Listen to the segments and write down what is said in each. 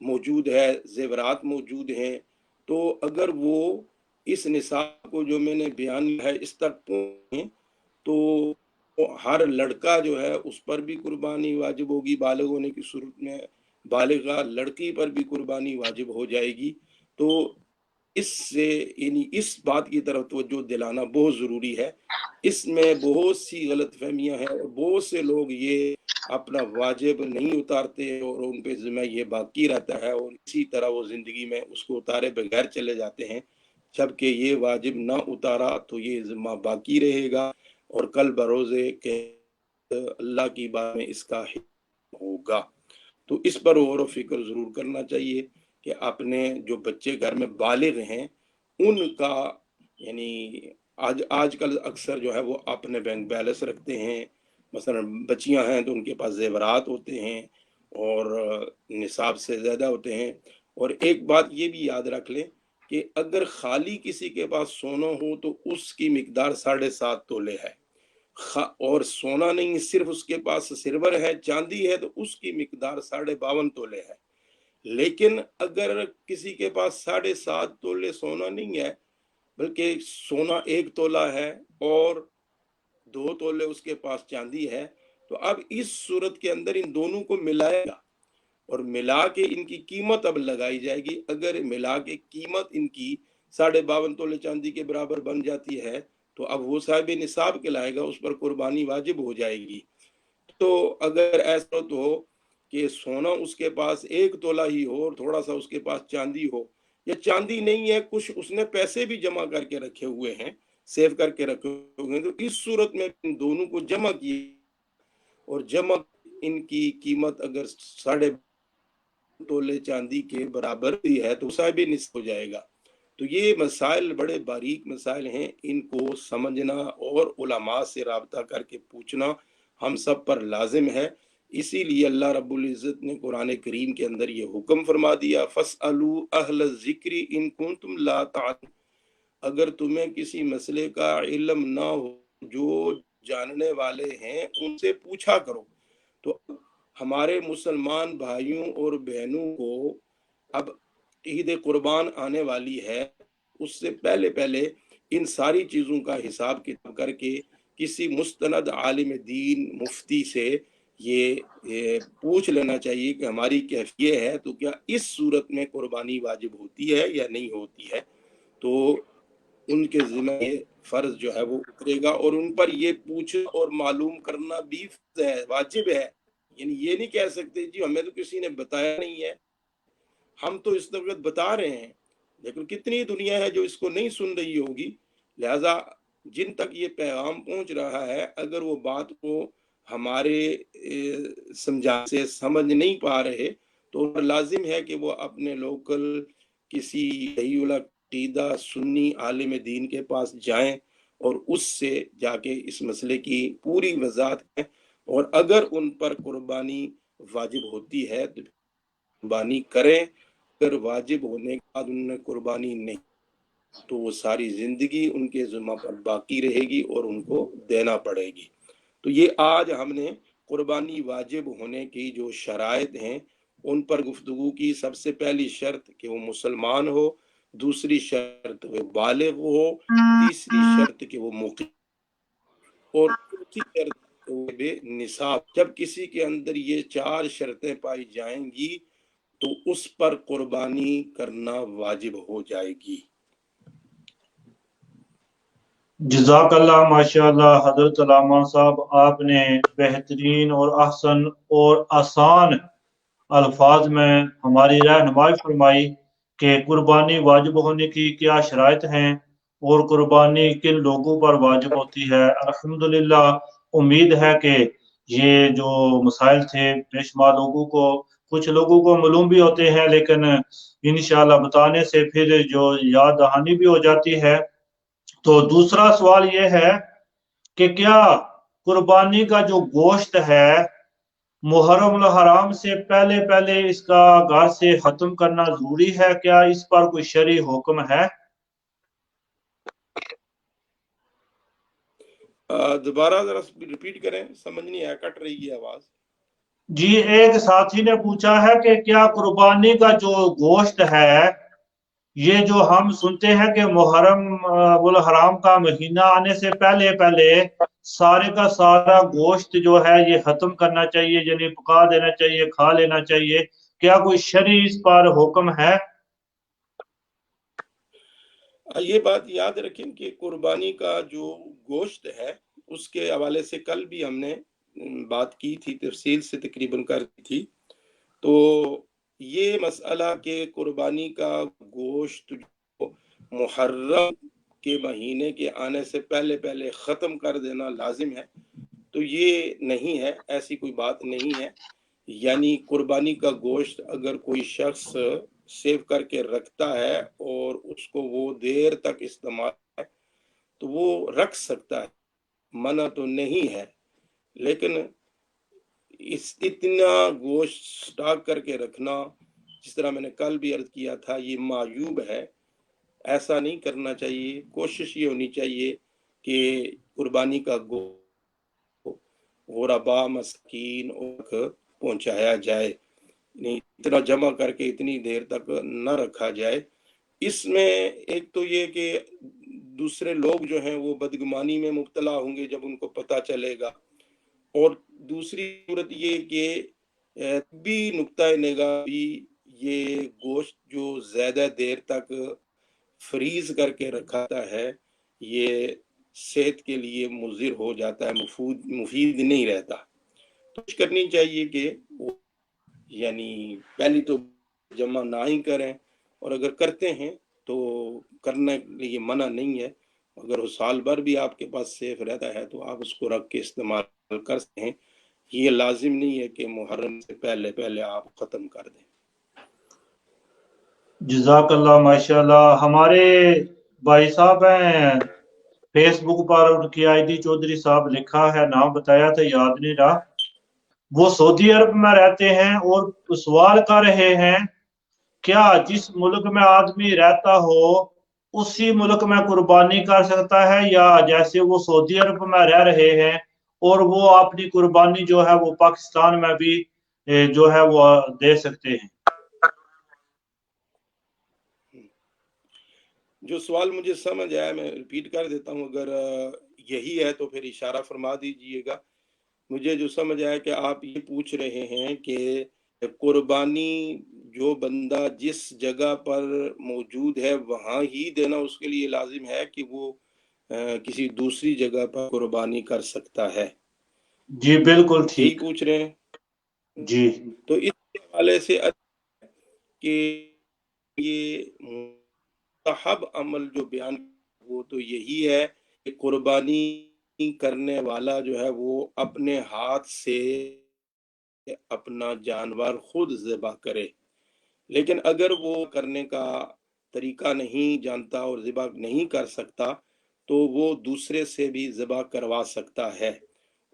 موجود ہے، زیورات موجود ہیں، تو اگر وہ اس نصاب کو جو میں نے بیان کیا ہے اس تک پہنچیں تو ہر لڑکا جو ہے اس پر بھی قربانی واجب ہوگی، بالغ ہونے کی صورت میں بالغہ لڑکی پر بھی قربانی واجب ہو جائے گی۔ تو اس سے یعنی اس بات کی طرف توجہ دلانا بہت ضروری ہے۔ اس میں بہت سی غلط فہمیاں ہیں اور بہت سے لوگ یہ اپنا واجب نہیں اتارتے اور ان پہ ذمہ یہ باقی رہتا ہے اور اسی طرح وہ زندگی میں اس کو اتارے بغیر چلے جاتے ہیں، جبکہ یہ واجب نہ اتارا تو یہ ذمہ باقی رہے گا اور کل بروزے کہ اللہ کی بات میں اس کا حکم ہوگا۔ تو اس پر غور و فکر ضرور کرنا چاہیے کہ اپنے جو بچے گھر میں بالغ ہیں ان کا یعنی آج کل اکثر جو ہے وہ اپنے بینک بیلنس رکھتے ہیں، مثلا بچیاں ہیں تو ان کے پاس زیورات ہوتے ہیں اور نصاب سے زیادہ ہوتے ہیں۔ اور ایک بات یہ بھی یاد رکھ لیں کہ اگر خالی کسی کے پاس سونا ہو تو اس کی مقدار 7.5 تولے ہے، اور سونا نہیں صرف اس کے پاس سلور ہے، چاندی ہے، تو اس کی مقدار 52.5 تولے ہے۔ لیکن اگر کسی کے پاس 7.5 تولے سونا نہیں ہے بلکہ سونا 1 تولہ ہے اور 2 تولے اس کے پاس چاندی ہے، تو اب اس صورت کے اندر ان دونوں کو ملائے گا اور ملا کے ان کی قیمت اب لگائی جائے گی۔ اگر ملا کے قیمت ان کی 52.5 تولے چاندی کے برابر بن جاتی ہے تو اب وہ صاحب نصاب کہلائے گا، اس پر قربانی واجب ہو جائے گی۔ تو اگر ایسا تو ہو کہ سونا اس کے پاس 1 تولہ ہی ہو اور تھوڑا سا اس کے پاس چاندی ہو، یا چاندی نہیں ہے کچھ اس نے پیسے بھی جمع کر کے رکھے ہوئے ہیں، سیو کر کے رکھے ہوئے ہیں، تو اس صورت میں ان دونوں کو جمع کیے اور جمع ان کی قیمت اگر 2.5 تولے چاندی کے برابر بھی ہے تو صاحب نصف ہو جائے گا۔ تو یہ مسائل بڑے باریک مسائل ہیں، ان کو سمجھنا اور علماء سے رابطہ کر کے پوچھنا ہم سب پر لازم ہے۔ اسی لیے اللہ رب العزت نے قرآن کریم کے اندر یہ حکم فرما دیا فَاسْأَلُوا أَهْلَ الذِّكْرِ إِن كُنتُمْ لَا تَعْلَمُونَ، اگر تمہیں کسی مسئلے کا علم نہ ہو جو جاننے والے ہیں ان سے پوچھا کرو۔ تو ہمارے مسلمان بھائیوں اور بہنوں کو اب عید قربان آنے والی ہے، اس سے پہلے ان ساری چیزوں کا حساب کتاب کر کے کسی مستند عالم دین مفتی سے یہ پوچھ لینا چاہیے کہ ہماری کیفیت ہے تو کیا اس صورت میں قربانی واجب ہوتی ہے یا نہیں ہوتی ہے۔ تو ان کے ذمہ یہ فرض جو ہے وہ اترے گا اور ان پر یہ پوچھنا اور معلوم کرنا بھی فرض ہے، واجب ہے۔ یعنی یہ نہیں کہہ سکتے جی ہمیں تو کسی نے بتایا نہیں ہے، ہم تو اس وقت بتا رہے ہیں، لیکن کتنی دنیا ہے جو اس کو نہیں سن رہی ہوگی۔ لہذا جن تک یہ پیغام پہنچ رہا ہے اگر وہ بات کو ہمارے سمجھا سے سمجھ نہیں پا رہے تو لازم ہے کہ وہ اپنے لوکل کسی صحیح العقیدہ سنی عالم دین کے پاس جائیں اور اس سے جا کے اس مسئلے کی پوری وضاحت کریں، اور اگر ان پر قربانی واجب ہوتی ہے تو قربانی کریں، اگر واجب ہونے کے بعد انہوں نے قربانی نہیں تو وہ ساری زندگی ان کے ذمہ پر باقی رہے گی اور ان کو دینا پڑے گی۔ تو یہ آج ہم نے قربانی واجب ہونے کی جو شرائط ہیں ان پر گفتگو کی۔ سب سے پہلی شرط کہ وہ مسلمان ہو، دوسری شرط وہ بالغ ہو، تیسری شرط کہ وہ مقیم، اور چوتھی شرط کہ وہ بے نصاب۔ جب کسی کے اندر یہ 4 شرطیں پائی جائیں گی تو اس پر قربانی کرنا واجب ہو جائے گی۔ جزاک اللہ، ماشاء اللہ حضرت علامہ صاحب، آپ نے بہترین اور احسن اور آسان الفاظ میں ہماری رہنمائی فرمائی کہ قربانی واجب ہونے کی کیا شرائط ہیں اور قربانی کن لوگوں پر واجب ہوتی ہے۔ الحمدللہ، امید ہے کہ یہ جو مسائل تھے بے شمار لوگوں کو، کچھ لوگوں کو معلوم بھی ہوتے ہیں لیکن انشاءاللہ بتانے سے پھر جو یاد دہانی بھی ہو جاتی ہے۔ تو دوسرا سوال یہ ہے کہ کیا قربانی کا جو گوشت ہے محرم الحرام سے پہلے اس کا گھر سے ختم کرنا ضروری ہے؟ کیا اس پر کوئی شرعی حکم ہے؟ دوبارہ ذرا ریپیٹ کریں، سمجھ نہیں آیا، کٹ رہی ہے آواز۔ جی ایک ساتھی نے پوچھا ہے کہ کیا قربانی کا جو گوشت ہے، یہ جو ہم سنتے ہیں کہ محرم الحرام کا مہینہ آنے سے پہلے پہلے سارے کا سارا گوشت جو ہے یہ ختم کرنا چاہیے، یعنی پکا دینا چاہیے، کھا لینا چاہیے، کیا کوئی شرعی اس پر حکم ہے؟ یہ بات یاد رکھیں کہ قربانی کا جو گوشت ہے اس کے حوالے سے کل بھی ہم نے بات کی تھی، تفصیل سے تقریباً کر تھی. تو یہ مسئلہ کہ قربانی کا گوشت جو محرم کے مہینے کے آنے سے پہلے پہلے ختم کر دینا لازم ہے، تو یہ نہیں ہے، ایسی کوئی بات نہیں ہے. یعنی قربانی کا گوشت اگر کوئی شخص سیو کر کے رکھتا ہے اور اس کو وہ دیر تک استعمال ہے تو وہ رکھ سکتا ہے، منع تو نہیں ہے. لیکن اتنا گوشت سٹاک کر کے رکھنا، جس طرح میں نے کل بھی عرض کیا تھا، یہ معیوب ہے، ایسا نہیں کرنا چاہیے. کوشش یہ ہونی چاہیے کہ قربانی کا گوشت غربا مسکین اور پہنچایا جائے، اتنا جمع کر کے اتنی دیر تک نہ رکھا جائے. اس میں ایک تو یہ کہ دوسرے لوگ جو ہیں وہ بدگمانی میں مبتلا ہوں گے جب ان کو پتہ چلے گا، اور دوسری صورت یہ کہ بھی نقطۂ نگاہ بھی یہ گوشت جو زیادہ دیر تک فریز کر کے رکھاتا ہے یہ صحت کے لیے مضر ہو جاتا ہے، مفید نہیں رہتا. تو کوشش کرنی چاہیے کہ یعنی پہلی تو جمع نہ ہی کریں، اور اگر کرتے ہیں تو کرنے کے لیے منع نہیں ہے. اگر وہ سال بھر بھی آپ کے پاس سیف رہتا ہے تو آپ اس کو رکھ کے استعمال کر سکتے ہیں. یہ لازم نہیں ہے کہ محرم سے پہلے پہلے آپ ختم کر دیں. جزاک اللہ، ماشاء اللہ. ہمارے بھائی صاحب ہیں فیس بک پر، ان کی آئی ڈی چودھری صاحب لکھا ہے، نام بتایا تھا یاد نہیں رہا. وہ سعودی عرب میں رہتے ہیں اور سوال کر رہے ہیں کیا جس ملک میں آدمی رہتا ہو اسی ملک میں قربانی کر سکتا ہے، یا جیسے وہ سعودی عرب میں رہ رہے ہیں اور وہ اپنی قربانی جو ہے وہ پاکستان میں بھی جو ہے وہ دے سکتے ہیں؟ جو سوال مجھے سمجھ آیا میں ریپیٹ کر دیتا ہوں، اگر یہی ہے تو پھر اشارہ فرما دیجئے گا. مجھے جو سمجھ آیا کہ آپ یہ پوچھ رہے ہیں کہ قربانی جو بندہ جس جگہ پر موجود ہے وہاں ہی دینا اس کے لیے لازم ہے کہ وہ کسی دوسری جگہ پر قربانی کر سکتا ہے. جی بالکل یہی ٹھیک. پوچھ رہے ہیں. جی تو اس کے حوالے سے کہ یہ مستحب عمل جو بیان وہ تو یہی ہے کہ قربانی کرنے والا جو ہے وہ اپنے ہاتھ سے اپنا جانور خود ذبح کرے. لیکن اگر وہ کرنے کا طریقہ نہیں جانتا اور ذبح نہیں کر سکتا تو وہ دوسرے سے بھی ذبح کروا سکتا ہے.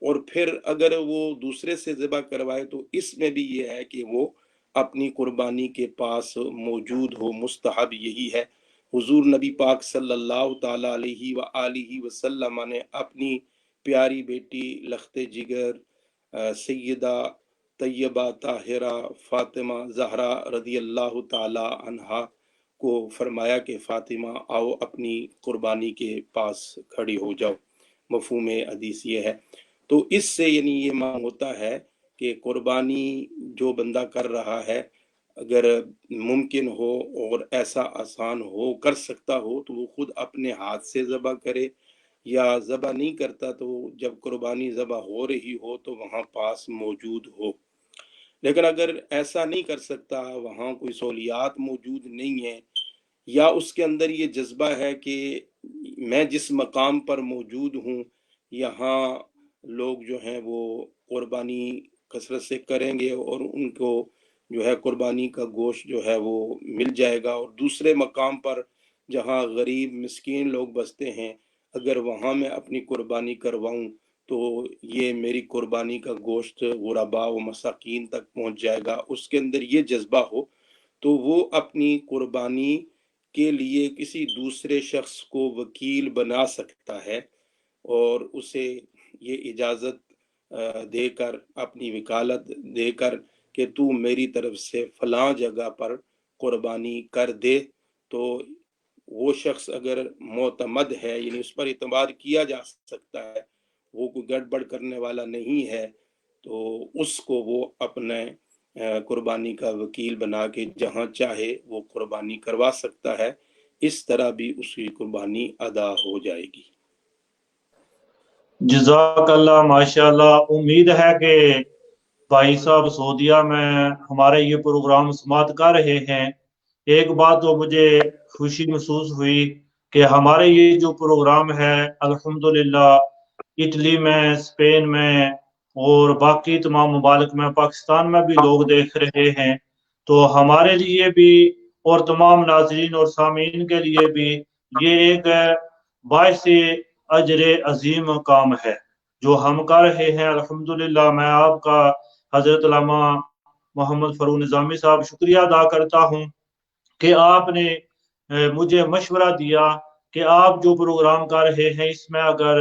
اور پھر اگر وہ دوسرے سے ذبح کروائے تو اس میں بھی یہ ہے کہ وہ اپنی قربانی کے پاس موجود ہو. مستحب یہی ہے. حضور نبی پاک صلی اللہ تعالی علیہ وآلہ وسلم نے اپنی پیاری بیٹی لخت جگر سیدہ طیبہ طاہرہ فاطمہ زہرا رضی اللہ تعالی عنہا کو فرمایا کہ فاطمہ آؤ اپنی قربانی کے پاس کھڑی ہو جاؤ. مفہوم حدیث یہ ہے. تو اس سے یعنی یہ معنی ہوتا ہے کہ قربانی جو بندہ کر رہا ہے اگر ممکن ہو اور ایسا آسان ہو کر سکتا ہو تو وہ خود اپنے ہاتھ سے ذبح کرے، یا ذبح نہیں کرتا تو جب قربانی ذبح ہو رہی ہو تو وہاں پاس موجود ہو. لیکن اگر ایسا نہیں کر سکتا، وہاں کوئی سہولیات موجود نہیں ہے، یا اس کے اندر یہ جذبہ ہے کہ میں جس مقام پر موجود ہوں یہاں لوگ جو ہیں وہ قربانی کثرت سے کریں گے اور ان کو جو ہے قربانی کا گوشت جو ہے وہ مل جائے گا، اور دوسرے مقام پر جہاں غریب مسکین لوگ بستے ہیں اگر وہاں میں اپنی قربانی کرواؤں تو یہ میری قربانی کا گوشت غربا و مساکین تک پہنچ جائے گا. اس کے اندر یہ جذبہ ہو تو وہ اپنی قربانی کے لیے کسی دوسرے شخص کو وکیل بنا سکتا ہے اور اسے یہ اجازت دے کر، اپنی وکالت دے کر کہ تو میری طرف سے فلاں جگہ پر قربانی کر دے، تو وہ شخص اگر معتمد ہے، یعنی اس پر اعتماد کیا جا سکتا ہے، وہ کوئی گڑبڑ کرنے والا نہیں ہے، تو اس کو وہ اپنے قربانی کا وکیل بنا کے جہاں چاہے وہ قربانی کروا سکتا ہے، اس طرح بھی اس کی قربانی ادا ہو جائے گی۔ جزاک اللہ، ماشاء اللہ۔ امید ہے کہ بھائی صاحب سعودیہ میں ہمارے یہ پروگرام سماعت کر رہے ہیں۔ ایک بات تو مجھے خوشی محسوس ہوئی کہ ہمارے یہ جو پروگرام ہے الحمدللہ اٹلی میں، اسپین میں اور باقی تمام ممالک میں، پاکستان میں بھی لوگ دیکھ رہے ہیں، تو ہمارے لیے بھی اور تمام ناظرین اور سامعین کے لیے بھی یہ ایک باعث اجر عظیم کام ہے جو ہم کر رہے ہیں۔ الحمدللہ میں آپ کا حضرت علامہ محمد فاروق نظامی صاحب شکریہ ادا کرتا ہوں کہ آپ نے مجھے مشورہ دیا کہ آپ جو پروگرام کر رہے ہیں اس میں اگر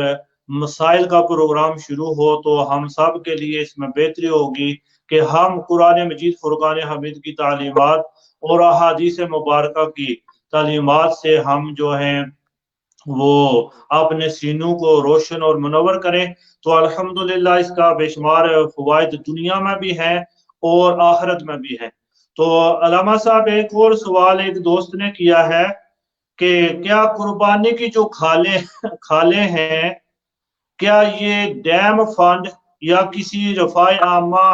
مسائل کا پروگرام شروع ہو تو ہم سب کے لیے اس میں بہتری ہوگی کہ ہم قرآن مجید فرقان حمید کی تعلیمات اور احادیث مبارکہ کی تعلیمات سے ہم جو ہیں وہ اپنے سینوں کو روشن اور منور کریں، تو الحمدللہ اس کا بے شمار فوائد دنیا میں بھی ہیں اور آخرت میں بھی ہیں۔ تو علامہ صاحب ایک اور سوال ایک دوست نے کیا ہے کہ کیا قربانی کی جو کھالیں ہیں، کیا یہ ڈیم فنڈ یا کسی رفاع عامہ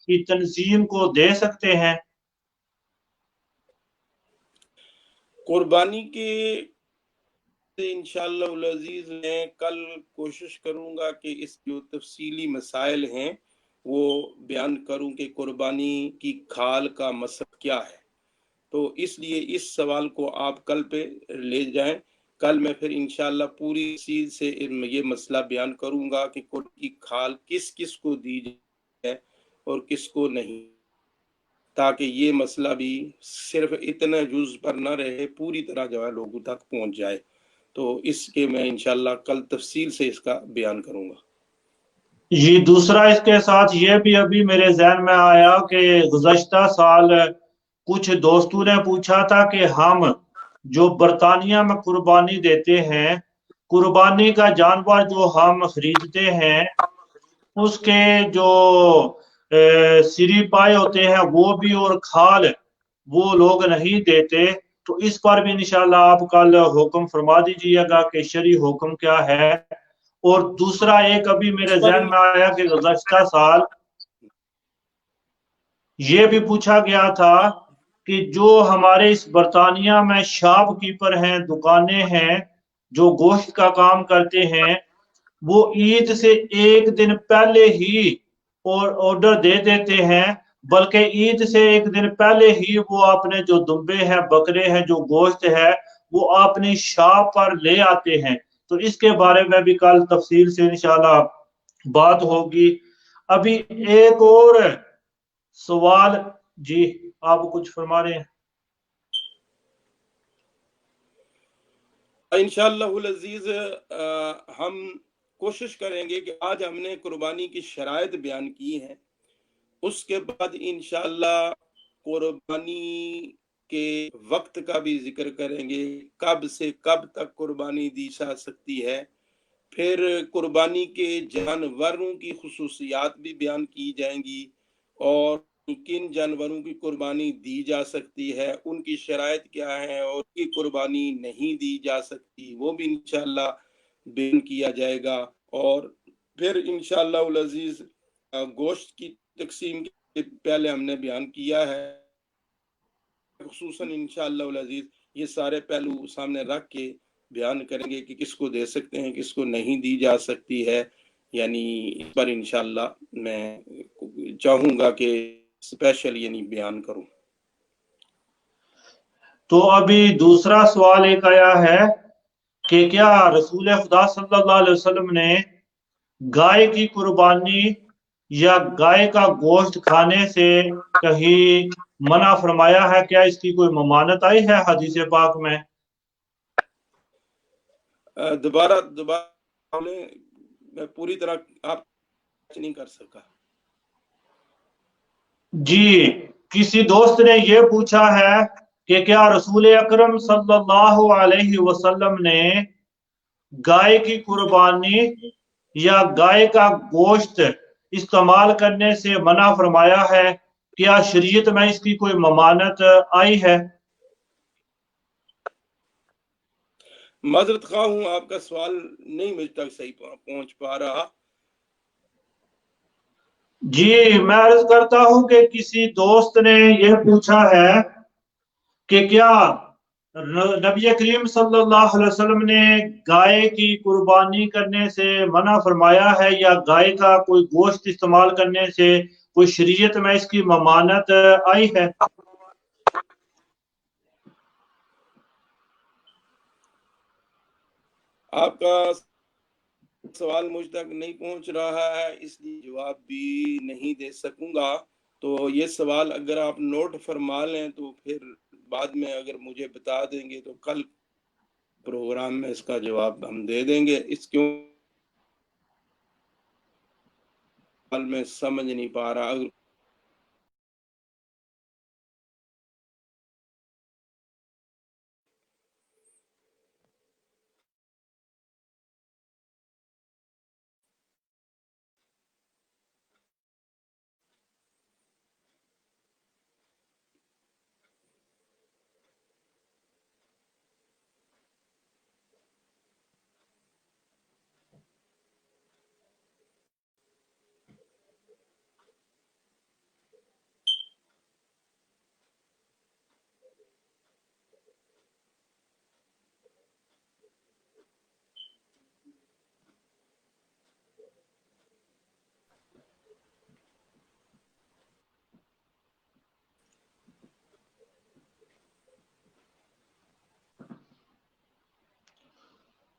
کی تنظیم کو دے سکتے ہیں؟ قربانی کے انشاءاللہ العزیز میں کل کوشش کروں گا کہ اس جو تفصیلی مسائل ہیں وہ بیان کروں کہ قربانی کی کھال کا مقصد کیا ہے، تو اس لیے اس سوال کو آپ کل پہ لے جائیں۔ کل میں پھر انشاءاللہ پوری چیز سے یہ مسئلہ بیان کروں گا کہ قربانی کی کھال کس کس کو دی جائے اور کس کو نہیں، تاکہ یہ مسئلہ بھی صرف اتنا جز پر نہ رہے، پوری طرح جو ہے لوگوں تک پہنچ جائے۔ تو اس کے میں انشاءاللہ کل تفصیل سے اس کا بیان کروں گا۔ یہ دوسرا اس کے ساتھ یہ بھی ابھی میرے ذہن میں آیا کہ گزشتہ سال کچھ دوستوں نے پوچھا تھا کہ ہم جو برطانیہ میں قربانی دیتے ہیں، قربانی کا جانور جو ہم خریدتے ہیں اس کے جو سری پائے ہوتے ہیں وہ بھی اور کھال وہ لوگ نہیں دیتے، تو اس پر بھی انشاءاللہ آپ کل حکم فرما دیجئے گا کہ شرعی حکم کیا ہے۔ اور دوسرا ایک ابھی میرے ذہن میں آیا کہ گزشتہ سال یہ بھی پوچھا گیا تھا کہ جو ہمارے اس برطانیہ میں شاپ کیپر ہیں، دکانیں ہیں جو گوشت کا کام کرتے ہیں، وہ عید سے ایک دن پہلے ہی اور آرڈر دے دیتے ہیں، بلکہ عید سے ایک دن پہلے ہی وہ اپنے جو دمبے ہیں، بکرے ہیں، جو گوشت ہے وہ اپنی شاپ پر لے آتے ہیں۔ تو اس کے بارے میں بھی کل تفصیل سے انشاءاللہ بات ہوگی۔ ابھی ایک اور سوال، جی آپ کچھ فرما رہے ہیں؟ انشاءاللہ العزیز ہم کوشش کریں گے کہ آج ہم نے قربانی کی شرائط بیان کی ہیں، اس کے بعد انشاءاللہ قربانی کے وقت کا بھی ذکر کریں گے، کب سے کب تک قربانی دی جا سکتی ہے، پھر قربانی کے جانوروں کی خصوصیات بھی بیان کی جائیں گی، اور کن جانوروں کی قربانی دی جا سکتی ہے، ان کی شرائط کیا ہے، اور کی قربانی نہیں دی جا سکتی وہ بھی انشاءاللہ بیان کیا جائے گا۔ اور پھر انشاءاللہ العزیز گوشت کی تقسیم کے پہلے ہم نے بیان کیا ہے، خصوصاً انشاءاللہ العزیز یہ سارے پہلو سامنے رکھ کے بیان کریں گے کہ کس کو دے سکتے ہیں، کس کو نہیں دی جا سکتی ہے، یعنی اس پر انشاءاللہ میں چاہوں گا کہ اسپیشل یعنی بیان کروں۔ تو ابھی دوسرا سوال ایک آیا ہے کہ کیا رسول خدا صلی اللہ علیہ وسلم نے گائے کی قربانی یا گائے کا گوشت کھانے سے کہیں منع فرمایا ہے؟ کیا اس کی کوئی ممانعت آئی ہے حدیث پاک میں؟ دوبارہ میں پوری طرح آپ نہیں کر سکا۔ جی، کسی دوست نے یہ پوچھا ہے کہ کیا رسول اکرم صلی اللہ علیہ وسلم نے گائے کی قربانی یا گائے کا گوشت استعمال کرنے سے منع فرمایا ہے؟ کیا شریعت میں اس کی کوئی ممانعت آئی ہے؟ معذرت خواہ ہوں، آپ کا سوال نہیں مجھ تک صحیح پہنچ پا رہا۔ جی، میں عرض کرتا ہوں کہ کسی دوست نے یہ پوچھا ہے کہ کیا نبی کریم صلی اللہ علیہ وسلم نے گائے کی قربانی کرنے سے منع فرمایا ہے یا گائے کا کوئی گوشت استعمال کرنے سے کوئی شریعت میں اس کی ممانعت آئی ہے؟ آپ کا سوال مجھ تک نہیں پہنچ رہا ہے، اس لیے جواب بھی نہیں دے سکوں گا۔ تو یہ سوال اگر آپ نوٹ فرما لیں تو پھر بعد میں اگر مجھے بتا دیں گے تو کل پروگرام میں اس کا جواب ہم دے دیں گے۔ اس کیوں میں سمجھ نہیں پا رہا۔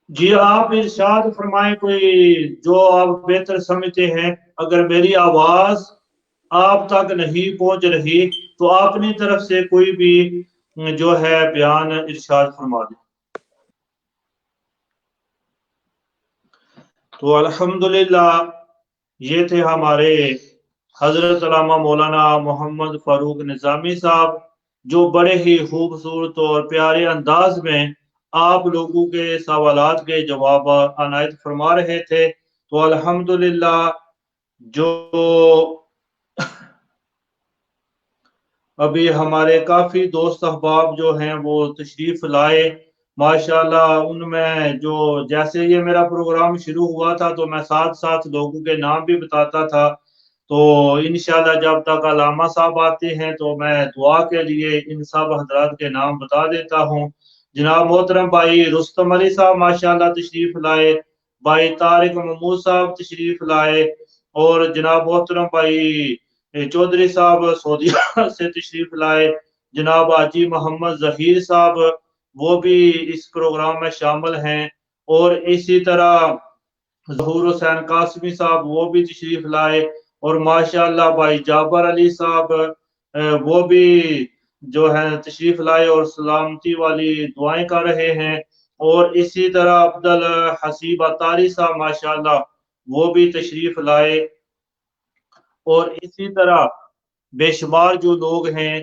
جی، آپ ارشاد فرمائیں کوئی جو آپ بہتر سمجھتے ہیں۔ اگر میری آواز آپ تک نہیں پہنچ رہی تو آپ اپنی طرف سے کوئی بھی جو ہے بیان ارشاد فرما دیں۔ تو الحمدللہ یہ تھے ہمارے حضرت علامہ مولانا محمد فاروق نظامی صاحب، جو بڑے ہی خوبصورت اور پیارے انداز میں آپ لوگوں کے سوالات کے جواب عنایت فرما رہے تھے۔ تو الحمدللہ جو ابھی ہمارے کافی دوست احباب جو ہیں وہ تشریف لائے، ماشاءاللہ ان میں جو جیسے یہ میرا پروگرام شروع ہوا تھا تو میں ساتھ ساتھ لوگوں کے نام بھی بتاتا تھا، تو انشاءاللہ جب تک علامہ صاحب آتے ہیں تو میں دعا کے لیے ان سب حضرات کے نام بتا دیتا ہوں۔ جناب محترم بھائی رستم علی صاحب ماشاءاللہ تشریف لائے، بھائی طارق محمود صاحب تشریف لائے، اور جناب محترم بھائی چودھری صاحب سعودیہ سے تشریف لائے، جناب حاجی محمد ظہیر صاحب وہ بھی اس پروگرام میں شامل ہیں، اور اسی طرح ظہور حسین قاسمی صاحب وہ بھی تشریف لائے، اور ماشاءاللہ بھائی جعفر علی صاحب وہ بھی جو ہے تشریف لائے اور سلامتی والی دعائیں کر رہے ہیں، اور اسی طرح عبد الحسیب اطاری صاحب ماشاءاللہ وہ بھی تشریف لائے، اور اسی طرح بے شمار جو لوگ ہیں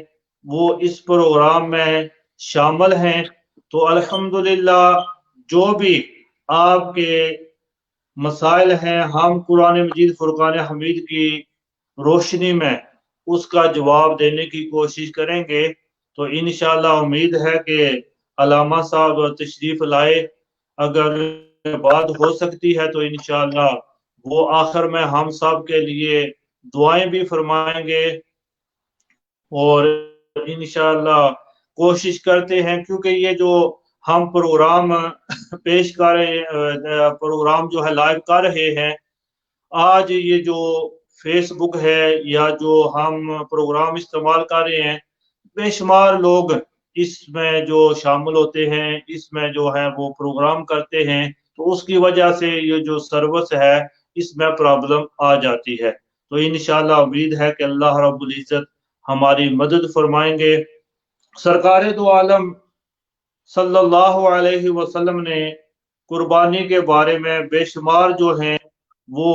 وہ اس پروگرام میں شامل ہیں۔ تو الحمدللہ جو بھی آپ کے مسائل ہیں ہم قرآن مجید فرقان حمید کی روشنی میں اس کا جواب دینے کی کوشش کریں گے۔ تو انشاءاللہ امید ہے کہ علامہ صاحب تشریف لائے، اگر بات ہو سکتی ہے تو انشاءاللہ وہ آخر میں ہم سب کے لیے دعائیں بھی فرمائیں گے، اور انشاءاللہ کوشش کرتے ہیں کیونکہ یہ جو ہم پروگرام پیش کر رہے ہیں، پروگرام جو ہے لائیو کر رہے ہیں، آج یہ جو فیس بک ہے یا جو ہم پروگرام استعمال کر رہے ہیں، بے شمار لوگ اس میں جو شامل ہوتے ہیں، اس میں جو ہے وہ پروگرام کرتے ہیں، تو اس کی وجہ سے یہ جو سروس ہے اس میں پرابلم آ جاتی ہے۔ تو انشاءاللہ امید ہے کہ اللہ رب العزت ہماری مدد فرمائیں گے۔ سرکار دو عالم صلی اللہ علیہ وسلم نے قربانی کے بارے میں بے شمار جو ہیں وہ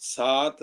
7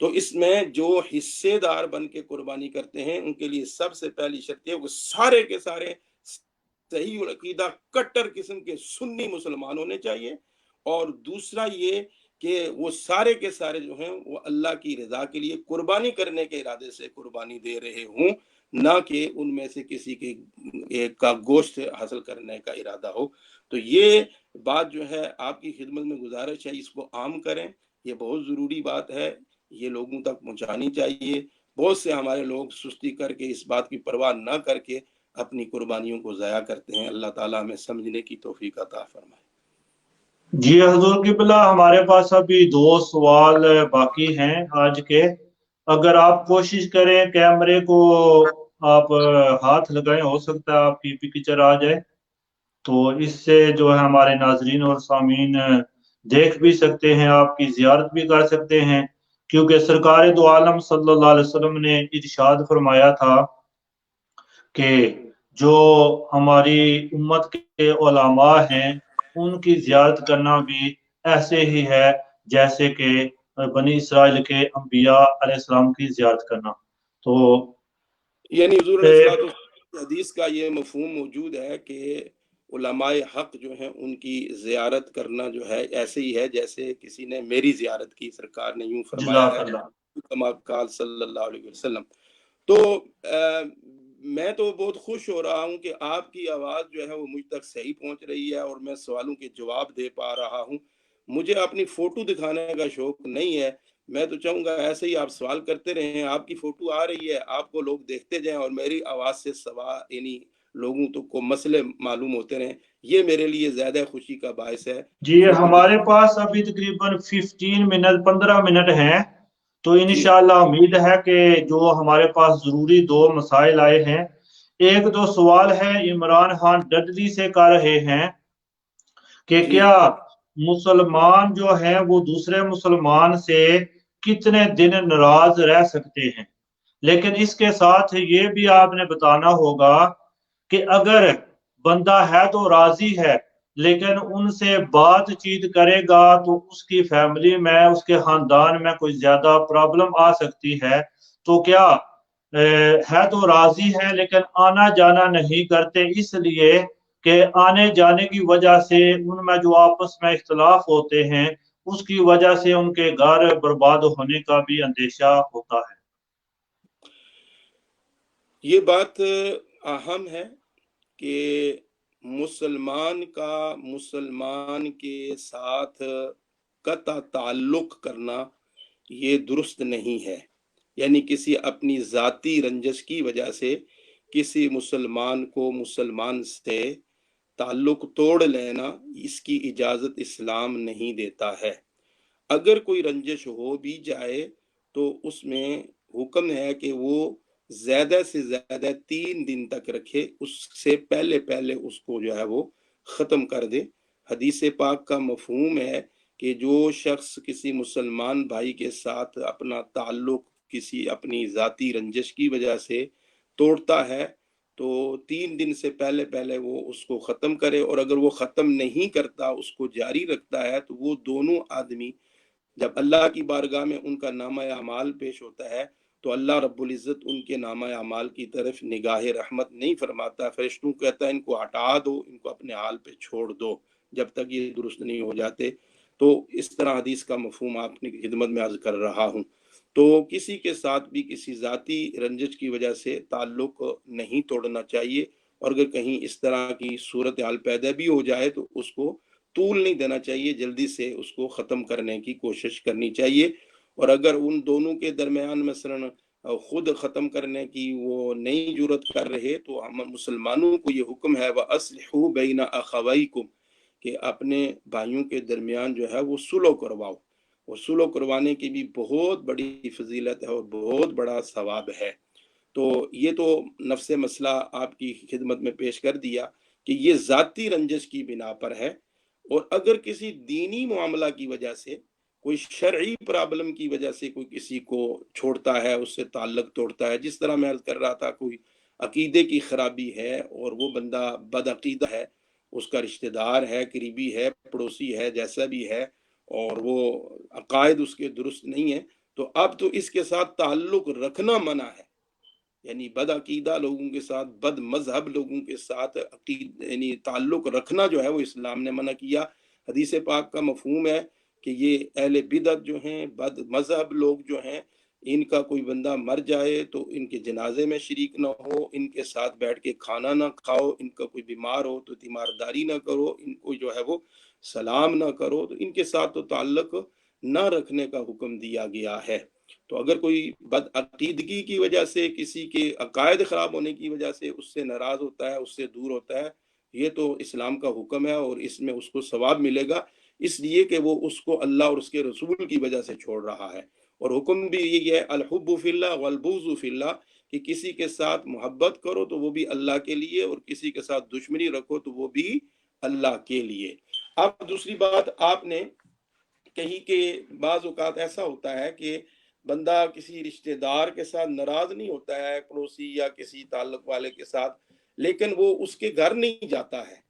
تو اس میں جو حصے دار بن کے قربانی کرتے ہیں ان کے لیے سب سے پہلی شرط ہے وہ سارے کے سارے صحیح العقیدہ کٹر قسم کے سنی مسلمان ہونے چاہیے، اور دوسرا یہ کہ وہ سارے کے سارے جو ہیں وہ اللہ کی رضا کے لیے قربانی کرنے کے ارادے سے قربانی دے رہے ہوں، نہ کہ ان میں سے کسی کے ایک کا گوشت حاصل کرنے کا ارادہ ہو۔ تو یہ بات جو ہے آپ کی خدمت میں گزارش ہے، اس کو عام کریں، یہ بہت ضروری بات ہے، یہ لوگوں تک پہنچانی چاہیے۔ بہت سے ہمارے لوگ سستی کر کے اس بات کی پرواہ نہ کر کے اپنی قربانیوں کو ضائع کرتے ہیں۔ اللہ تعالیٰ ہمیں سمجھنے کی توفیق عطا فرمائے۔ جی حضور قبلہ، ہمارے پاس ابھی 2 سوال باقی ہیں آج کے۔ اگر آپ کوشش کریں کیمرے کو آپ ہاتھ لگائیں، ہو سکتا ہے آپ کی پکچر آ جائے، تو اس سے جو ہے ہمارے ناظرین اور سامعین دیکھ بھی سکتے ہیں، آپ کی زیارت بھی کر سکتے ہیں، کیونکہ سرکار دو عالم صلی اللہ علیہ وسلم نے ارشاد فرمایا تھا کہ جو ہماری امت کے علماء ہیں ان کی زیارت کرنا بھی ایسے ہی ہے جیسے کہ بنی اسرائیل کے انبیاء علیہ السلام کی زیارت کرنا۔ تو یعنی حضور علیہ الصلوۃ والسلام حدیث کا یہ مفہوم موجود ہے کہ علماء حق جو ہیں ان کی زیارت کرنا جو ہے ایسے ہی ہے جیسے کسی نے میری زیارت کی، سرکار نے یوں فرمایا جزاک ہے اللہ۔ کما قال صلی اللہ علیہ وسلم۔ تو میں تو بہت خوش ہو رہا ہوں کہ آپ کی آواز جو ہے وہ مجھ تک صحیح پہنچ رہی ہے اور میں سوالوں کے جواب دے پا رہا ہوں۔ مجھے اپنی فوٹو دکھانے کا شوق نہیں ہے، میں تو چاہوں گا ایسے ہی آپ سوال کرتے رہیں، آپ کی فوٹو آ رہی ہے، آپ کو لوگ دیکھتے جائیں اور میری آواز سے یعنی لوگوں تو کو مسئلے معلوم ہوتے رہیں، یہ میرے لیے زیادہ خوشی کا باعث ہے۔ جی فوٹو ہمارے پاس ابھی تقریباً 15 منٹ ہیں، تو جی انشاءاللہ امید ہے کہ جو ہمارے پاس ضروری 2 مسائل آئے ہیں، ایک 2 سوال ہے عمران خان ڈڈلی سے کر رہے ہیں کہ جی کیا مسلمان جو ہیں وہ دوسرے مسلمان سے کتنے دن ناراض رہ سکتے ہیں، لیکن اس کے ساتھ یہ بھی آپ نے بتانا ہوگا کہ اگر بندہ ہے تو راضی ہے لیکن ان سے بات چیت کرے گا تو اس کی فیملی میں، اس کے خاندان میں کوئی زیادہ پرابلم آ سکتی ہے، تو کیا ہے تو راضی ہے لیکن آنا جانا نہیں کرتے اس لیے کہ آنے جانے کی وجہ سے ان میں جو آپس میں اختلاف ہوتے ہیں اس کی وجہ سے ان کے گھر برباد ہونے کا بھی اندیشہ ہوتا ہے۔ یہ بات اہم ہے کہ مسلمان کا مسلمان کے ساتھ قطع تعلق کرنا یہ درست نہیں ہے، یعنی کسی اپنی ذاتی رنجش کی وجہ سے کسی مسلمان کو مسلمان سے تعلق توڑ لینا، اس کی اجازت اسلام نہیں دیتا ہے۔ اگر کوئی رنجش ہو بھی جائے تو اس میں حکم ہے کہ وہ زیادہ سے زیادہ 3 دن تک رکھے، اس سے پہلے پہلے اس کو جو ہے وہ ختم کر دے۔ حدیث پاک کا مفہوم ہے کہ جو شخص کسی مسلمان بھائی کے ساتھ اپنا تعلق کسی اپنی ذاتی رنجش کی وجہ سے توڑتا ہے تو 3 دن سے پہلے پہلے وہ اس کو ختم کرے، اور اگر وہ ختم نہیں کرتا، اس کو جاری رکھتا ہے، تو وہ دونوں آدمی جب اللہ کی بارگاہ میں ان کا نامہ اعمال پیش ہوتا ہے تو اللہ رب العزت ان کے نامہ اعمال کی طرف نگاہ رحمت نہیں فرماتا، فرشتوں کہتا ہے ان کو ہٹا دو، ان کو اپنے حال پہ چھوڑ دو جب تک یہ درست نہیں ہو جاتے۔ تو اس طرح حدیث کا مفہوم آپ کی خدمت میں عرض کر رہا ہوں۔ تو کسی کے ساتھ بھی کسی ذاتی رنجش کی وجہ سے تعلق نہیں توڑنا چاہیے، اور اگر کہیں اس طرح کی صورتحال پیدا بھی ہو جائے تو اس کو طول نہیں دینا چاہیے، جلدی سے اس کو ختم کرنے کی کوشش کرنی چاہیے۔ اور اگر ان دونوں کے درمیان مثلا خود ختم کرنے کی وہ نہیں جرت کر رہے تو ہم مسلمانوں کو یہ حکم ہے وَأَصْلِحُوا بَيْنَ أَخَوَيْكُمْ کہ اپنے بھائیوں کے درمیان جو ہے وہ صلح کرواؤ، اور صلح کروانے کی بھی بہت بڑی فضیلت ہے اور بہت بڑا ثواب ہے۔ تو یہ تو نفس مسئلہ آپ کی خدمت میں پیش کر دیا کہ یہ ذاتی رنجش کی بنا پر ہے، اور اگر کسی دینی معاملہ کی وجہ سے، کوئی شرعی پرابلم کی وجہ سے کوئی کسی کو چھوڑتا ہے، اس سے تعلق توڑتا ہے، جس طرح میں عرض کر رہا تھا کوئی عقیدے کی خرابی ہے اور وہ بندہ بد عقیدہ ہے، اس کا رشتہ دار ہے، قریبی ہے، پڑوسی ہے، جیسا بھی ہے، اور وہ عقائد اس کے درست نہیں ہے، تو اب تو اس کے ساتھ تعلق رکھنا منع ہے، یعنی بد عقیدہ لوگوں کے ساتھ، بد مذہب لوگوں کے ساتھ یعنی تعلق رکھنا جو ہے وہ اسلام نے منع کیا۔ حدیث پاک کا مفہوم ہے کہ یہ اہل بدعت جو ہیں، بد مذہب لوگ جو ہیں، ان کا کوئی بندہ مر جائے تو ان کے جنازے میں شریک نہ ہو، ان کے ساتھ بیٹھ کے کھانا نہ کھاؤ، ان کا کوئی بیمار ہو تو تیمارداری نہ کرو، ان کو جو ہے وہ سلام نہ کرو، تو ان کے ساتھ تو تعلق نہ رکھنے کا حکم دیا گیا ہے۔ تو اگر کوئی بد عقیدگی کی وجہ سے، کسی کے عقائد خراب ہونے کی وجہ سے اس سے ناراض ہوتا ہے، اس سے دور ہوتا ہے، یہ تو اسلام کا حکم ہے اور اس میں اس کو ثواب ملے گا، اس لیے کہ وہ اس کو اللہ اور اس کے رسول کی وجہ سے چھوڑ رہا ہے۔ اور حکم بھی یہی ہے، الحب فی اللہ والبغض فی اللہ، کہ کسی کے ساتھ محبت کرو تو وہ بھی اللہ کے لیے، اور کسی کے ساتھ دشمنی رکھو تو وہ بھی اللہ کے لیے۔ اب دوسری بات آپ نے کہی کہ بعض اوقات ایسا ہوتا ہے کہ بندہ کسی رشتہ دار کے ساتھ ناراض نہیں ہوتا ہے، پڑوسی یا کسی تعلق والے کے ساتھ، لیکن وہ اس کے گھر نہیں جاتا ہے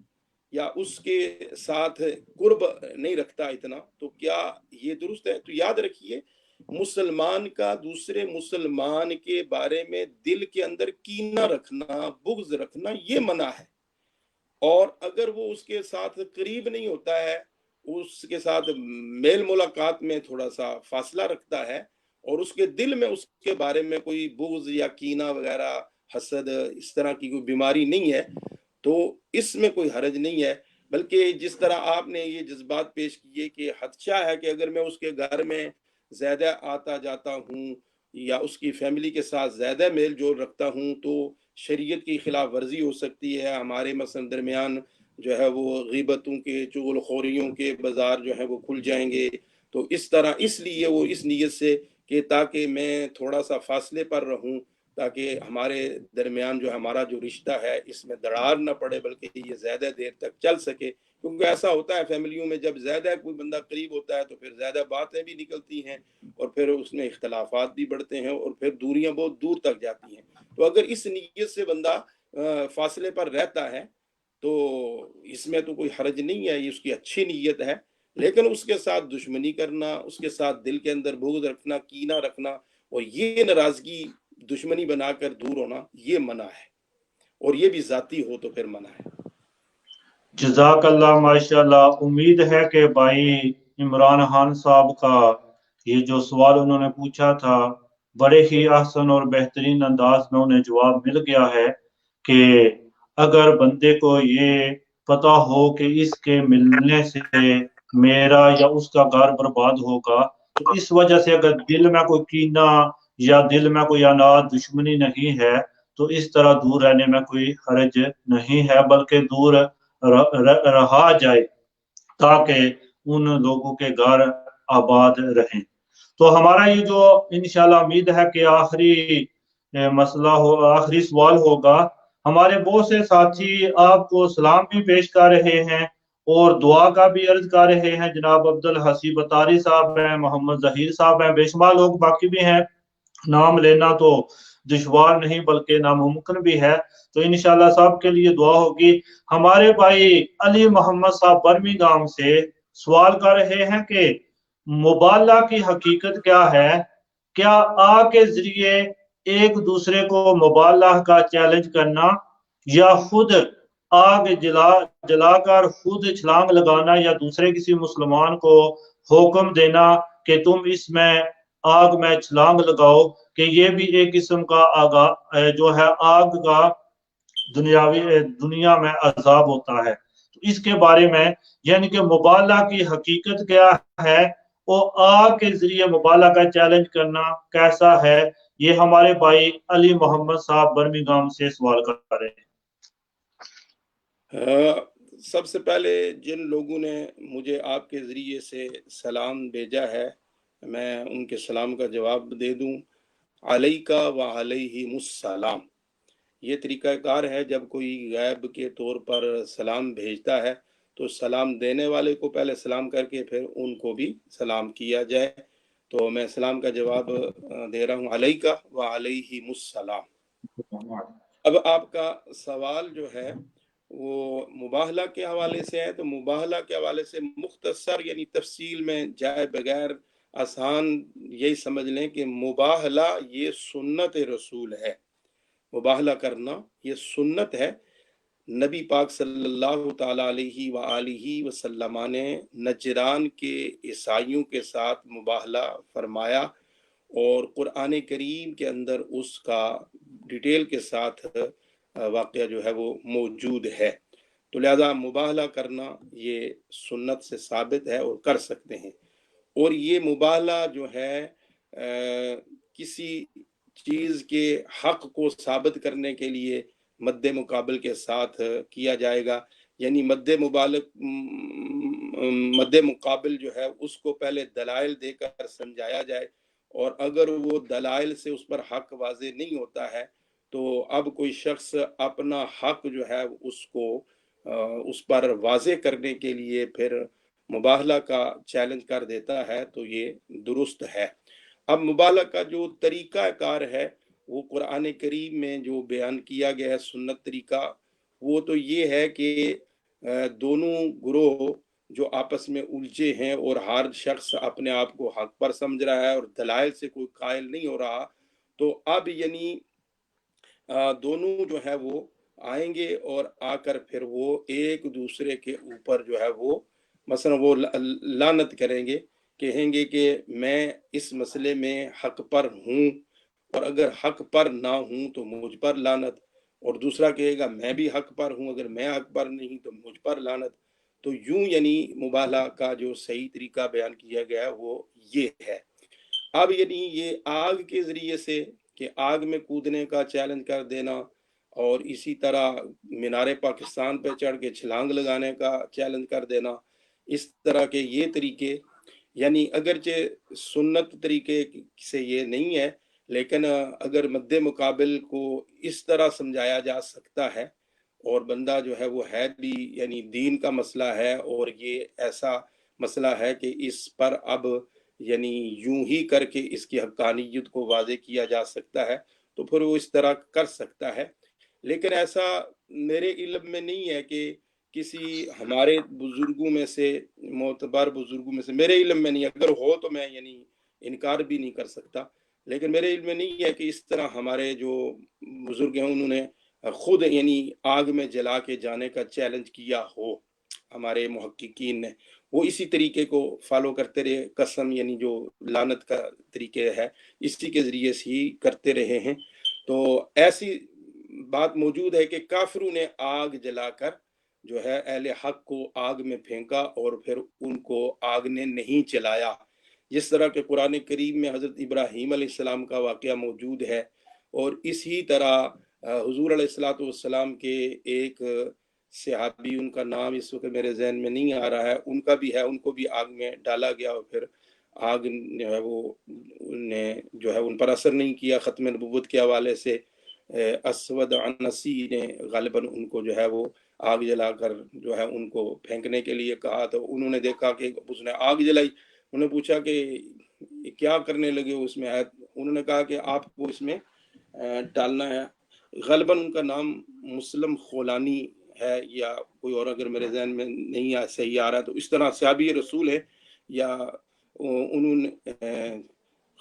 یا اس کے ساتھ قرب نہیں رکھتا اتنا، تو کیا یہ درست ہے؟ تو یاد رکھیے، مسلمان کا دوسرے مسلمان کے بارے میں دل کے اندر کینہ رکھنا، بغض رکھنا، یہ منع ہے۔ اور اگر وہ اس کے ساتھ قریب نہیں ہوتا ہے، اس کے ساتھ میل ملاقات میں تھوڑا سا فاصلہ رکھتا ہے، اور اس کے دل میں اس کے بارے میں کوئی بغض یا کینہ وغیرہ، حسد، اس طرح کی کوئی بیماری نہیں ہے، تو اس میں کوئی حرج نہیں ہے۔ بلکہ جس طرح آپ نے یہ جذبات پیش کیے کہ خدشہ ہے کہ اگر میں اس کے گھر میں زیادہ آتا جاتا ہوں یا اس کی فیملی کے ساتھ زیادہ میل جول رکھتا ہوں تو شریعت کی خلاف ورزی ہو سکتی ہے، ہمارے مثلا درمیان جو ہے وہ غیبتوں کے، چغل خوریوں کے بازار جو ہے وہ کھل جائیں گے۔ تو اس طرح اس لیے وہ اس نیت سے کہ تاکہ میں تھوڑا سا فاصلے پر رہوں، تاکہ ہمارے درمیان جو ہمارا جو رشتہ ہے اس میں دراڑ نہ پڑے، بلکہ یہ زیادہ دیر تک چل سکے۔ کیونکہ ایسا ہوتا ہے فیملیوں میں، جب زیادہ کوئی بندہ قریب ہوتا ہے تو پھر زیادہ باتیں بھی نکلتی ہیں، اور پھر اس میں اختلافات بھی بڑھتے ہیں، اور پھر دوریاں بہت دور تک جاتی ہیں۔ تو اگر اس نیت سے بندہ فاصلے پر رہتا ہے تو اس میں تو کوئی حرج نہیں ہے، یہ اس کی اچھی نیت ہے۔ لیکن اس کے ساتھ دشمنی کرنا، اس کے ساتھ دل کے اندر بغض رکھنا، کینہ رکھنا، اور یہ ناراضگی دشمنی بنا کر دور ہونا، یہ منع ہے، اور یہ بھی ذاتی ہو تو پھر منع ہے۔ جزاک اللہ، ماشاءاللہ۔ امید ہے کہ بھائی عمران خان صاحب کا یہ جو سوال انہوں نے پوچھا تھا، بڑے ہی احسن اور بہترین انداز میں انہیں جواب مل گیا ہے کہ اگر بندے کو یہ پتا ہو کہ اس کے ملنے سے میرا یا اس کا گھر برباد ہوگا، تو اس وجہ سے اگر دل میں کوئی کینہ یا دل میں کوئی عناد، دشمنی نہیں ہے، تو اس طرح دور رہنے میں کوئی حرج نہیں ہے، بلکہ دور رہا جائے تاکہ ان لوگوں کے گھر آباد رہیں۔ تو ہمارا یہ جو انشاءاللہ امید ہے کہ آخری مسئلہ ہو، آخری سوال ہوگا۔ ہمارے بہت سے ساتھی آپ کو سلام بھی پیش کر رہے ہیں اور دعا کا بھی عرض کر رہے ہیں۔ جناب عبدالحسیب اتاری صاحب ہیں، محمد ظہیر صاحب ہیں، بے شمار لوگ باقی بھی ہیں، نام لینا تو دشوار نہیں بلکہ ناممکن بھی ہے۔ تو انشاءاللہ سب کے لیے دعا ہوگی۔ ہمارے بھائی علی محمد صاحب برمنگھم سے سوال کر رہے ہیں کہ مبالغہ کی حقیقت کیا ہے؟ کیا آگ کے ذریعے ایک دوسرے کو مبالغہ کا چیلنج کرنا، یا خود آگ جلا کر خود چھلانگ لگانا، یا دوسرے کسی مسلمان کو حکم دینا کہ تم اس میں آگ میں چھلانگ لگاؤ، کہ یہ بھی ایک قسم کا جو ہے آگ کا دنیا میں عذاب ہوتا ہے؟ تو اس کے بارے میں، یعنی کہ مبالغہ کی حقیقت کیا ہے، وہ آگ کے ذریعے مبالغہ کا چیلنج کرنا کیسا ہے، یہ ہمارے بھائی علی محمد صاحب برمنگھم سے سوال کر رہے ہیں۔ سب سے پہلے جن لوگوں نے مجھے آپ کے ذریعے سے سلام بھیجا ہے، میں ان کے سلام کا جواب دے دوں۔ علیکہ وعلیہم السلام، یہ طریقہ کار ہے جب کوئی غائب کے طور پر سلام بھیجتا ہے تو سلام دینے والے کو پہلے سلام کر کے پھر ان کو بھی سلام کیا جائے۔ تو میں سلام کا جواب دے رہا ہوں، علیکہ وعلیہم السلام۔ اب آپ کا سوال جو ہے وہ مباہلہ کے حوالے سے ہے، تو مباہلہ کے حوالے سے مختصر یعنی تفصیل میں جائے بغیر آسان یہی سمجھ لیں کہ مباہلہ یہ سنت رسول ہے، مباہلہ کرنا یہ سنت ہے۔ نبی پاک صلی اللہ تعالیٰ علیہ وآلہ وسلم نے نجران کے عیسائیوں کے ساتھ مباہلہ فرمایا، اور قرآن کریم کے اندر اس کا ڈیٹیل کے ساتھ واقعہ جو ہے وہ موجود ہے۔ تو لہذا مباہلہ کرنا یہ سنت سے ثابت ہے اور کر سکتے ہیں۔ اور یہ مباہلہ جو ہے کسی چیز کے حق کو ثابت کرنے کے لیے مد مقابل کے ساتھ کیا جائے گا، یعنی مد مقابل جو ہے اس کو پہلے دلائل دے کر سمجھایا جائے، اور اگر وہ دلائل سے اس پر حق واضح نہیں ہوتا ہے تو اب کوئی شخص اپنا حق جو ہے اس پر واضح کرنے کے لیے پھر مباہلہ کا چیلنج کر دیتا ہے، تو یہ درست ہے۔ اب مباہلہ کا جو طریقہ کار ہے وہ قرآن کریم میں جو بیان کیا گیا ہے سنت طریقہ، وہ تو یہ ہے کہ دونوں گروہ جو آپس میں الجھے ہیں اور ہر شخص اپنے آپ کو حق پر سمجھ رہا ہے اور دلائل سے کوئی قائل نہیں ہو رہا، تو اب یعنی دونوں جو ہے وہ آئیں گے اور آ کر پھر وہ ایک دوسرے کے اوپر جو ہے وہ مثلا وہ لعنت کریں گے، کہیں گے کہ میں اس مسئلے میں حق پر ہوں، اور اگر حق پر نہ ہوں تو مجھ پر لعنت، اور دوسرا کہے گا میں بھی حق پر ہوں، اگر میں حق پر نہیں تو مجھ پر لعنت۔ تو یوں یعنی مباہلہ کا جو صحیح طریقہ بیان کیا گیا وہ یہ ہے۔ اب یعنی یہ آگ کے ذریعے سے کہ آگ میں کودنے کا چیلنج کر دینا، اور اسی طرح مینار پاکستان پہ چڑھ کے چھلانگ لگانے کا چیلنج کر دینا، اس طرح کے یہ طریقے یعنی اگرچہ سنت طریقے سے یہ نہیں ہے، لیکن اگر مد مقابل کو اس طرح سمجھایا جا سکتا ہے، اور بندہ جو ہے وہ ہے بھی یعنی دین کا مسئلہ ہے اور یہ ایسا مسئلہ ہے کہ اس پر اب یعنی یوں ہی کر کے اس کی حقانیت کو واضح کیا جا سکتا ہے، تو پھر وہ اس طرح کر سکتا ہے۔ لیکن ایسا میرے علم میں نہیں ہے کہ کسی ہمارے بزرگوں میں سے، معتبر بزرگوں میں سے، میرے علم میں نہیں، اگر ہو تو میں یعنی انکار بھی نہیں کر سکتا، لیکن میرے علم میں نہیں ہے کہ اس طرح ہمارے جو بزرگ ہیں انہوں نے خود یعنی آگ میں جلا کے جانے کا چیلنج کیا ہو۔ ہمارے محققین نے وہ اسی طریقے کو فالو کرتے رہے، قسم یعنی جو لعنت کا طریقے ہے اسی کے ذریعے سے ہی کرتے رہے ہیں۔ تو ایسی بات موجود ہے کہ کافروں نے آگ جلا کر جو ہے اہل حق کو آگ میں پھینکا اور پھر ان کو آگ نے نہیں چلایا، جس طرح کہ قرآن کریم میں حضرت ابراہیم علیہ السلام کا واقعہ موجود ہے، اور اسی طرح حضور علیہ السلام کے ایک صحابی، ان کا نام اس وقت میرے ذہن میں نہیں آ رہا ہے، ان کا بھی ہے، ان کو بھی آگ میں ڈالا گیا اور پھر آگ جو ہے وہ نے جو ہے ان پر اثر نہیں کیا۔ ختم نبوت کے حوالے سے اسود عنسی نے غالباً ان کو جو ہے وہ آگ جلا کر جو ہے ان کو پھینکنے کے لیے کہا، تو انہوں نے دیکھا کہ اس نے آگ جلائی، انہوں نے پوچھا کہ کیا کرنے لگے ہو اس میں؟ انہوں نے کہا کہ آپ کو اس میں ڈالنا ہے۔ غالباً ان کا نام مسلم خولانی ہے یا کوئی اور، اگر میرے ذہن میں نہیں صحیح آ رہا ہے، تو اس طرح صحابی رسول ہے، یا انہوں نے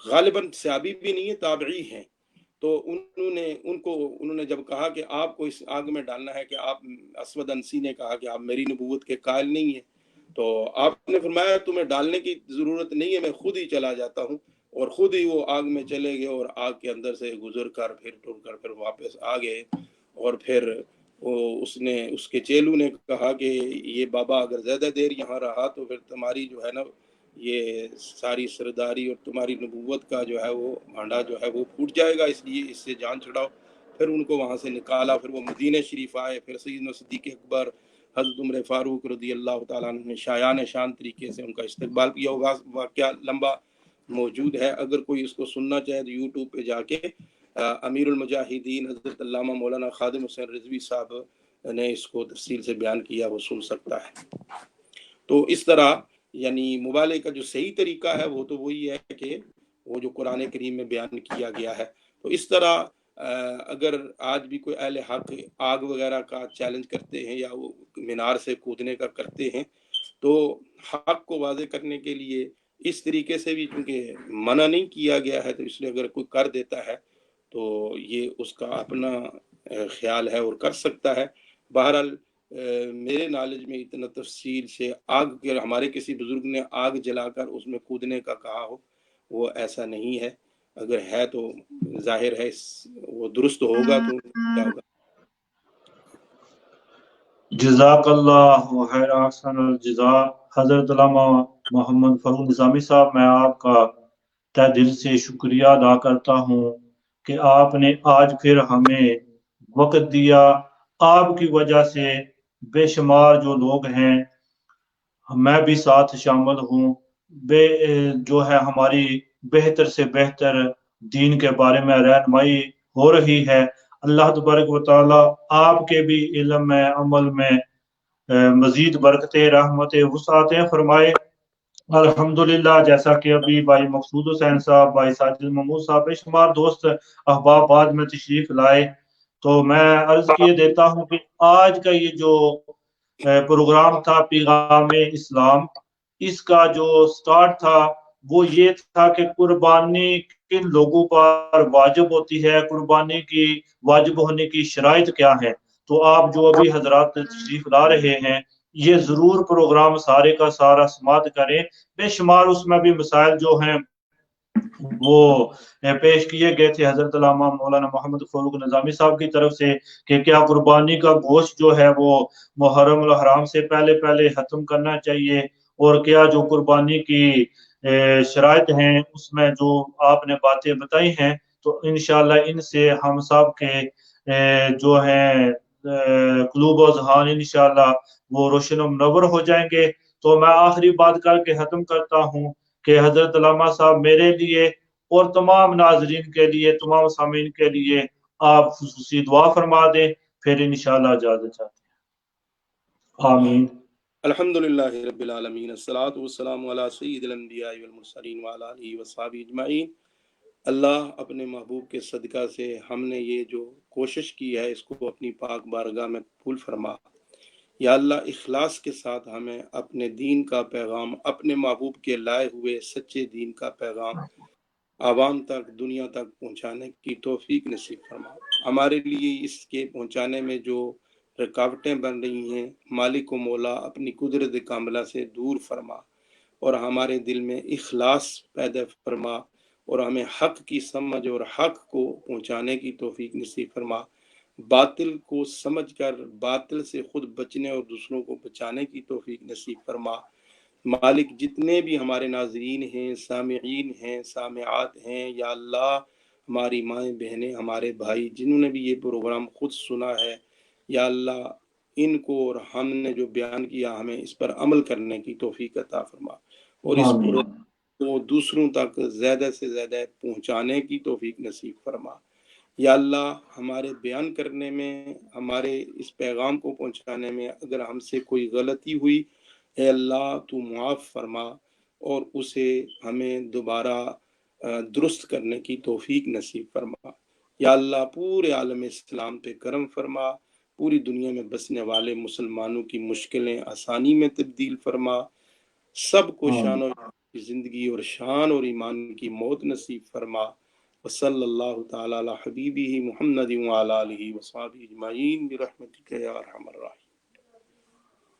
غالباً صحابی بھی نہیں ہے، تابعی ہیں۔ تو انہوں نے جب کہا کہ آپ کو اس آگ میں ڈالنا ہے، کہ آپ اسود انسی نے کہا کہ آپ میری نبوت کے قائل نہیں ہیں، تو آپ نے فرمایا تمہیں ڈالنے کی ضرورت نہیں ہے، میں خود ہی چلا جاتا ہوں، اور خود ہی وہ آگ میں چلے گئے اور آگ کے اندر سے گزر کر پھر ٹر کر پھر واپس آ گئے۔ اور پھر اس کے چیلو نے کہا کہ یہ بابا اگر زیادہ دیر یہاں رہا تو پھر تمہاری جو ہے نا یہ ساری سرداری اور تمہاری نبوت کا جو ہے وہ بھانڈا جو ہے وہ پھوٹ جائے گا، اس لیے اس سے جان چھڑاؤ۔ پھر ان کو وہاں سے نکالا، پھر وہ مدینہ شریف آئے، پھر سیدنا صدیق اکبر، حضرت عمر فاروق رضی اللہ تعالیٰ عنہ نے شایان شان طریقے سے ان کا استقبال کیا ہوگا۔ واقعہ لمبا موجود ہے، اگر کوئی اس کو سننا چاہے تو یوٹیوب پہ جا کے امیر المجاہدین حضرت علامہ مولانا خادم حسین رضوی صاحب نے اس کو تفصیل سے بیان کیا، وہ سن سکتا ہے۔ تو اس طرح یعنی مبالغے کا جو صحیح طریقہ ہے وہ تو وہی ہے کہ وہ جو قرآن کریم میں بیان کیا گیا ہے۔ تو اس طرح اگر آج بھی کوئی اہل حق آگ وغیرہ کا چیلنج کرتے ہیں یا وہ مینار سے کودنے کا کرتے ہیں، تو حق کو واضح کرنے کے لیے اس طریقے سے بھی چونکہ منع نہیں کیا گیا ہے تو اس لیے اگر کوئی کر دیتا ہے تو یہ اس کا اپنا خیال ہے اور کر سکتا ہے۔ بہرحال میرے نالج میں اتنا تفصیل سے آگ کے ہمارے کسی بزرگ نے آگ جلا کر اس میں کودنے کا کہا ہو، وہ ایسا نہیں ہے۔ اگر ہے تو ظاہر ہے وہ درست ہوگا تو کیا ہوگا۔ جزاک اللہ خیر، احسن الجزا۔ حضرت علامہ محمد فروغ نظامی صاحب، میں آپ کا تہ دل سے شکریہ ادا کرتا ہوں کہ آپ نے آج پھر ہمیں وقت دیا۔ آپ کی وجہ سے بے شمار جو لوگ ہیں، میں بھی ساتھ شامل ہوں، جو ہے ہماری بہتر سے بہتر دین کے بارے میں رہنمائی ہو رہی ہے۔ اللہ تبارک و تعالی آپ کے بھی علم میں، عمل میں مزید برکتیں، رحمتیں، وسعتیں فرمائے۔ الحمدللہ، جیسا کہ ابھی بھائی مقصود حسین صاحب، بھائی ساجد محمود صاحب، بے شمار دوست احباب بعد میں تشریف لائے، تو میں عرض کیے دیتا ہوں کہ آج کا یہ جو پروگرام تھا پیغام اسلام، اس کا جو سٹارٹ تھا وہ یہ تھا کہ قربانی کن لوگوں پر واجب ہوتی ہے، قربانی کی واجب ہونے کی شرائط کیا ہے۔ تو آپ جو ابھی حضرات تشریف لا رہے ہیں، یہ ضرور پروگرام سارے کا سارا سماعت کریں۔ بے شمار اس میں بھی مسائل جو ہیں وہ پیش کیے گئے تھے حضرت علامہ مولانا محمد فروغ نظامی صاحب کی طرف سے، کہ کیا قربانی کا گوشت جو ہے وہ محرم الحرام سے پہلے پہلے ختم کرنا چاہیے، اور کیا جو قربانی کی شرائط ہیں اس میں جو آپ نے باتیں بتائی ہیں، تو انشاءاللہ ان سے ہم سب کے جو ہیں قلوب و اذہان انشاءاللہ وہ روشن و منور ہو جائیں گے۔ تو میں آخری بات کر کے ختم کرتا ہوں کہ حضرت علامہ صاحب میرے لیے اور تمام ناظرین کے لیے، تمام سامعین کے لیے آپ خصوصی دعا فرما دیں، پھر انشاءاللہ اجازت چاہتے ہیں۔ آمین۔ الحمدللہ رب العالمین، الصلاۃ والسلام علی سید الانبیاء والمرسلین وعلی آلہ وصحبہ اجمعین۔ اللہ اپنے محبوب کے صدقہ سے ہم نے یہ جو کوشش کی ہے اس کو اپنی پاک بارگاہ میں قبول فرما۔ یا اللہ اخلاص کے ساتھ ہمیں اپنے دین کا پیغام، اپنے محبوب کے لائے ہوئے سچے دین کا پیغام عوام تک، دنیا تک پہنچانے کی توفیق نصیب فرما۔ ہمارے لیے اس کے پہنچانے میں جو رکاوٹیں بن رہی ہیں، مالک و مولا اپنی قدرت کاملہ سے دور فرما، اور ہمارے دل میں اخلاص پیدا فرما، اور ہمیں حق کی سمجھ اور حق کو پہنچانے کی توفیق نصیب فرما۔ باطل کو سمجھ کر باطل سے خود بچنے اور دوسروں کو بچانے کی توفیق نصیب فرما۔ مالک جتنے بھی ہمارے ناظرین ہیں، سامعین ہیں، سامعات ہیں، یا اللہ ہماری مائیں بہنیں، ہمارے بھائی جنہوں نے بھی یہ پروگرام خود سنا ہے، یا اللہ ان کو اور ہم نے جو بیان کیا ہمیں اس پر عمل کرنے کی توفیق عطا فرما، اور اس آمین۔ کو دوسروں تک زیادہ سے زیادہ پہنچانے کی توفیق نصیب فرما۔ یا اللہ ہمارے بیان کرنے میں، ہمارے اس پیغام کو پہنچانے میں اگر ہم سے کوئی غلطی ہوئی، اے اللہ تو معاف فرما، اور اسے ہمیں دوبارہ درست کرنے کی توفیق نصیب فرما۔ یا اللہ پورے عالم اسلام پہ کرم فرما، پوری دنیا میں بسنے والے مسلمانوں کی مشکلیں آسانی میں تبدیل فرما، سب کو شان و زندگی اور شان اور ایمان کی موت نصیب فرما۔ وصلی اللہ تعالی علی حبیبہ محمد وعلی آلہ وصحبہ اجمعین برحمتک یا ارحم الراحمین۔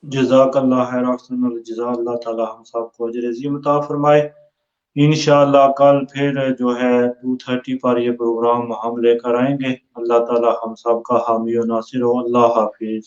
جزاک اللہ خیر، احسن الجزا۔ اللہ تعالی ہم سب کو اجر عظیم عطا فرمائے۔ انشاءاللہ کل پھر جو ہے 2:30 پر یہ پروگرام ہم لے کر آئیں گے۔ اللہ تعالی ہم سب کا حامی و ناصر ہو۔ اللہ حافظ۔